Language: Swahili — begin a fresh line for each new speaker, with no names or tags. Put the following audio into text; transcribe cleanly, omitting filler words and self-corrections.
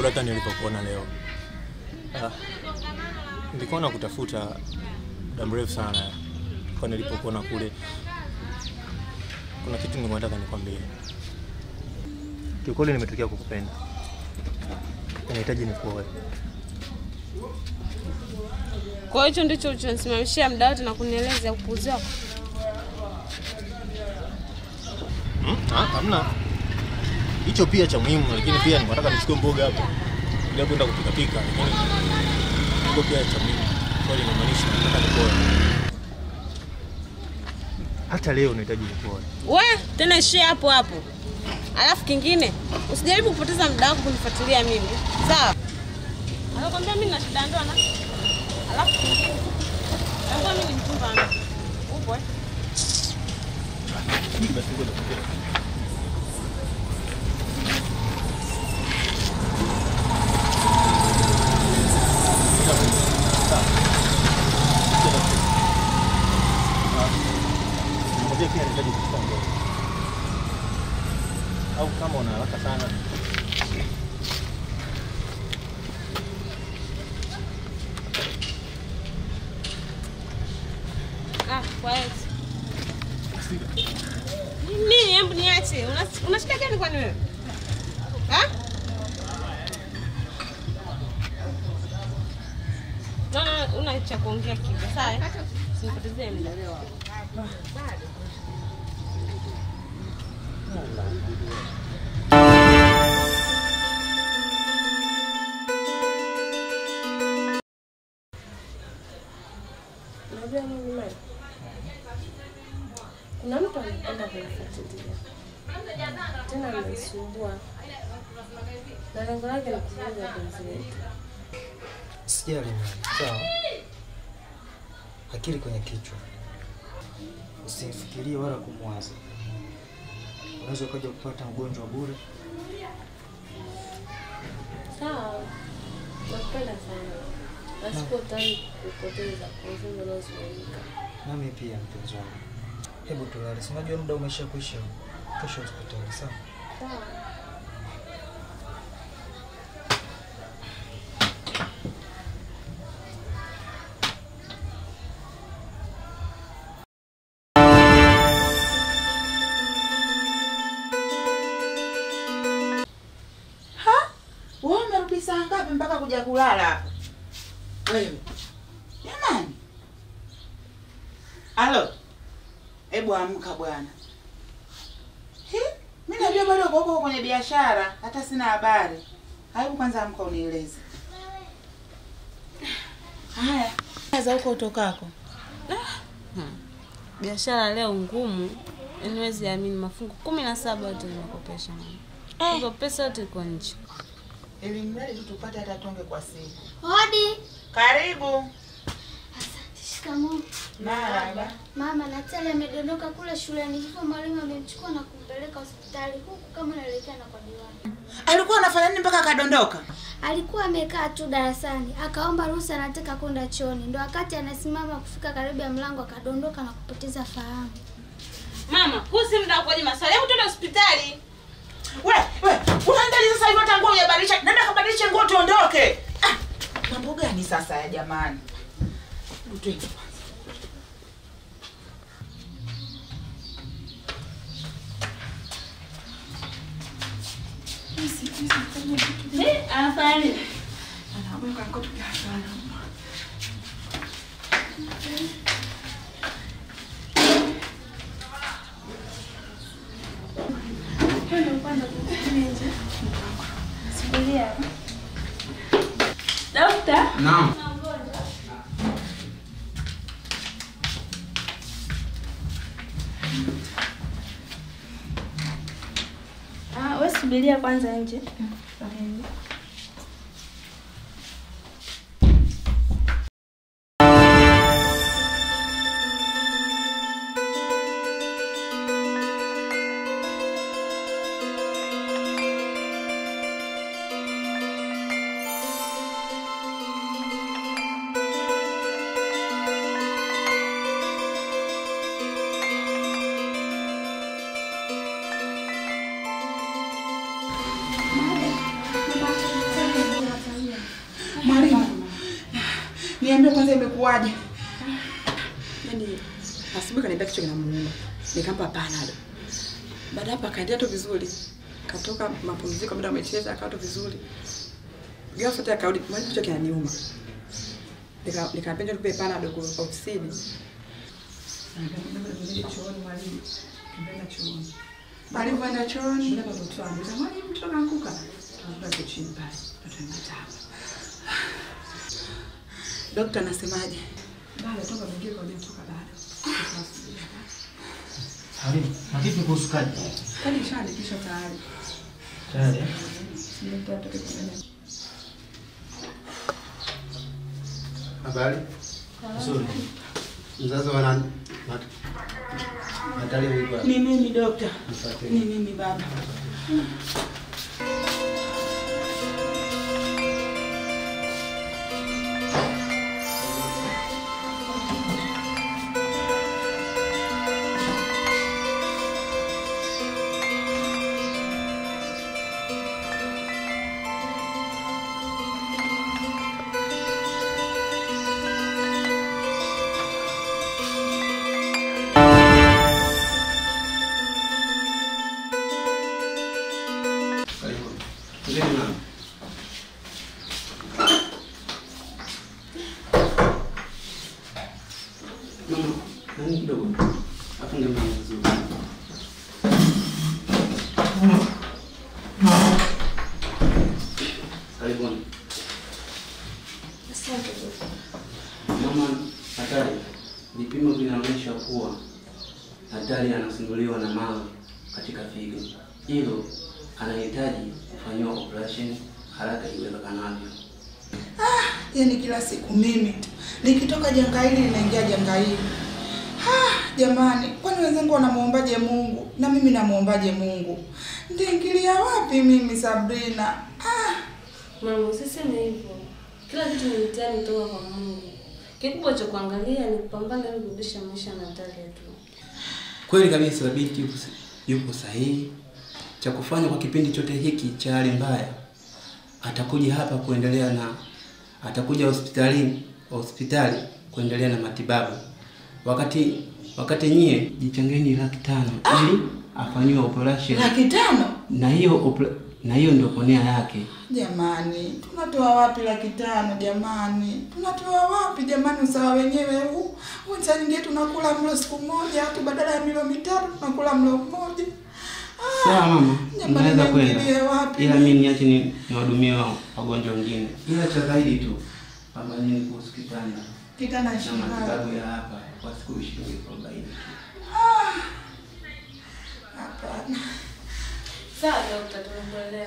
bora hata nilipokuona leo. Nilikuwa nakutafuta muda mrefu sana. Kwa nilipokuona kule. Kuna kitu nataka nikwambie. Kiukweli nimetokea kukupenda. Nahitaji nikuoe.
Kwa hiyo ndicho ulichosimamishia muda wote na kunieleza upuuzi wako?
Hamna. Hicho pia cha muhimu, lakini pia nataka nichukue mboga hapo. Ili kwenda kupika lakini hicho pia cha muhimu. Kwa hiyo inamaanisha nataka nikuoe. Hata leo nahitaji nikuoe.
Wewe tena ishie hapo hapo. Alafu kingine, usijaribu kupoteza muda wako kunifuatilia mimi. Sawa? Anakuambia mimi na shida ndoa na. Alafu kingine. Hapo mimi ni mchumba wangu. Upo?
Mimi basi ngoja nikupeleke. Au kama una haraka sana.
Kwa hiyo. Nini hebu niache? Una shida gani kwa wewe? No, una cha kuongea kitu. Sawa? Usinipotezee muda leo.
Unajua nini mama? Kuna mtu anapenda kunifuatilia. Tena ananisumbua. Na lengo lake ni kuvuruga penzi letu.
Sijali mama. Sawa. Akili kwenye kichwa. Usifikirie wala kumwaza. Unaweza kuja kupata mgonjwa bure.
Sawa. Nakupenda sana. Nasipotaka kupoteza kwa uzuri unaozoeleka.
Nami pia mpenzi wangu. Hebu tulale. Si unajua muda umeshakwisha. Kesho hospitali, sawa?
Sawa.
Wewe umerudi saa ngapi mpaka kuja kulala hapa? Wewe. Jamani. Halo. Hebu amka bwana. Mimi najua bado uko kwenye biashara, hata sina habari. Hebu kwanza amka unieleze. Haya. Sasa huko utokako.
Biashara leo ngumu. Niwezi amini mafungu 17 yote nimekopesha mama. Hizo pesa yote iko nje.
Ili mradi tupate hata tonge kwa siku.
Hodi.
Karibu.
Asante, shikamoo.
Marahaba.
Mama, Natali amedondoka kule shuleni, hivyo mwalimu amemchukua na kumpeleka hospitali huku kama naelekea na kwa diwani.
Alikuwa anafanya nini mpaka akadondoka?
Alikuwa amekaa tu darasani, akaomba ruhusa anataka kwenda chooni. Ndio wakati anasimama kufika karibu ya mlango akadondoka na kupoteza fahamu.
Mama, husi muda kwa maswali. Hebu twende hospitali.
Wewe, unaangalia sasa hivi hata nguo unabadilisha. Nenda kabadilisha nguo tuondoke. Mambo gani sasa ya jamani? Twende.
Afanye.
Anaweka ngoto kiasi.
Dokta?
Naam.
Wewe subiria kwanza nje.
Niambie kwanza imekuwaje?
Yaani asubuhi kaniambia kichwa kinamuuma. Nikampa Panado. Baada hapo akaendelea tu vizuri. Katoka mapumziko muda amecheza akawa tu vizuri. Ghafla tena akarudi mwalimu kichwa kinaniuma. Nikampenja tupe Panado kwa ofisini. Nikaenda chooni mwalimu. Nikaenda chooni.
Alivyoenda chooni.
Ndipo mtoto wangu mwalimu mtoto kaanguka. Tunakuta chini pale. Tutaenda tapa.
Dokta anasemaje?
Bado toka mwingine kwa kutoka bado.
Na vipi kuhusu kadi?
Kadi kisha tayari.
Tayari.
Habari?
Nzuri.
Mzazi wa nani? Natali yuko.
Ni mimi dokta. Ni mimi baba.
Nani kidogo? Afunge mlango vizuri. Karibuni.
Asante.
Mama Hatari, vipimo vinaonyesha kuwa Hatari anasumbuliwa na mawe katika figo. Hilo anahitaji kufanyiwa operation haraka iwezekanavyo.
Yaani kila siku mimi nikitoka janga hili ninaingia janga hili. Jamani, kwani wenzangu wanamuombaje Mungu na mimi namuombaje Mungu? Ndiingilia wapi mimi Sabrina?
Mama, usiseme hivyo. Kila kitu ni mtihani kutoka kwa Mungu. Kikubwa cha kuangalia ni kupambana ili kurudisha maisha na Natalia tu.
Kweli kabisa, binti yuko sahihi. Cha kufanya kwa kipindi chote hiki cha hali mbaya, atakuja hapa kuendelea na atakuja hospitali kuendelea na matibabu. Wakati nyie jichangeni 500,000 ili afanyiwe operation.
500,000?
Na hiyo ndio ponea yake.
Jamani, tunatoa wapi 500,000 jamani? Tunatoa wapi jamani, usawa wenyewe huu? Wenzani nyingine tunakula mlo siku moja, hatu badala ya milo 3 tunakula mlo mmoja.
Sawa mama, naweza kwenda. Ila mimi niache niwahudumie wagonjwa wengine. Ila cha zaidi tu kama nini kuhusu kitanda.
Kitanda
Na
shamba.
matibabu ya hapa kwa siku 20-40.
Hapana.
Sawa dokta, tunakuelewa.